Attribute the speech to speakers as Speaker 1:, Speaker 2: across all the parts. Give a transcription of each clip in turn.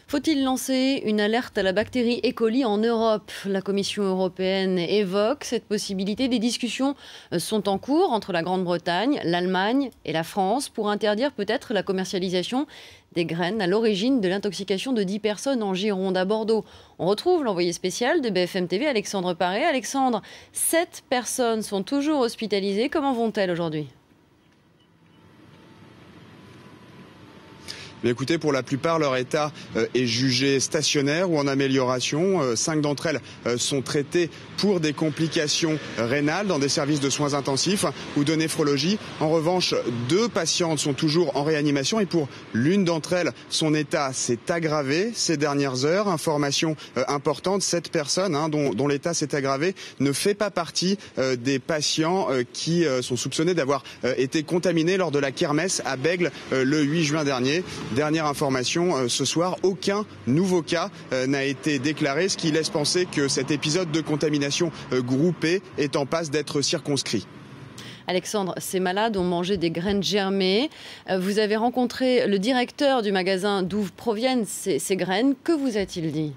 Speaker 1: Faut-il lancer une alerte à la bactérie E. coli en Europe? La Commission européenne évoque cette possibilité. Des discussions sont en cours entre la Grande-Bretagne, l'Allemagne et la France pour interdire peut-être la commercialisation des graines à l'origine de l'intoxication de 10 personnes en Gironde. À Bordeaux, on retrouve l'envoyé spécial de BFM TV, Alexandre Paré. Alexandre, 7 personnes sont toujours hospitalisées. Comment vont-elles aujourd'hui?
Speaker 2: Mais écoutez, pour la plupart, leur état est jugé stationnaire ou en amélioration. 5 d'entre elles sont traitées pour des complications rénales dans des services de soins intensifs ou de néphrologie. En revanche, 2 patientes sont toujours en réanimation et pour l'une d'entre elles, son état s'est aggravé ces dernières heures. Information importante, cette personne dont l'état s'est aggravé ne fait pas partie des patients qui sont soupçonnés d'avoir été contaminés lors de la kermesse à Bègles le 8 juin dernier. Dernière information, ce soir, aucun nouveau cas n'a été déclaré, ce qui laisse penser que cet épisode de contamination groupée est en passe d'être circonscrit.
Speaker 1: Alexandre, ces malades ont mangé des graines germées. Vous avez rencontré le directeur du magasin d'où proviennent ces graines. Que vous a-t-il dit ?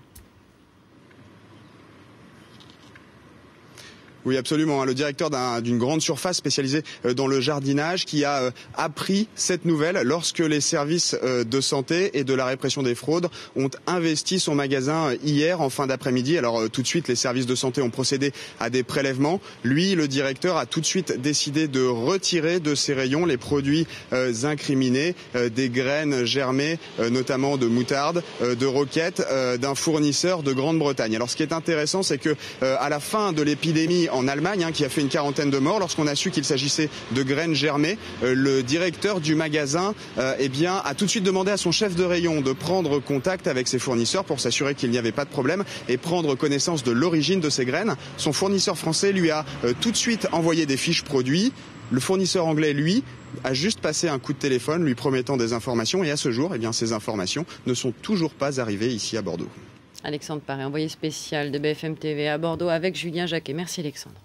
Speaker 2: Oui, absolument. Le directeur d'une grande surface spécialisée dans le jardinage qui a appris cette nouvelle lorsque les services de santé et de la répression des fraudes ont investi son magasin hier en fin d'après-midi. Alors tout de suite, les services de santé ont procédé à des prélèvements. Lui, le directeur, a tout de suite décidé de retirer de ses rayons les produits incriminés, des graines germées, notamment de moutarde, de roquettes, d'un fournisseur de Grande-Bretagne. Alors ce qui est intéressant, c'est que à la fin de l'épidémie en Allemagne, qui a fait une quarantaine de morts, lorsqu'on a su qu'il s'agissait de graines germées, le directeur du magasin a tout de suite demandé à son chef de rayon de prendre contact avec ses fournisseurs pour s'assurer qu'il n'y avait pas de problème et prendre connaissance de l'origine de ces graines. Son fournisseur français lui a tout de suite envoyé des fiches produits. Le fournisseur anglais, lui, a juste passé un coup de téléphone lui promettant des informations et à ce jour, ces informations ne sont toujours pas arrivées ici à Bordeaux.
Speaker 1: Alexandre Paré, envoyé spécial de BFM TV à Bordeaux avec Julien Jacquet. Merci Alexandre.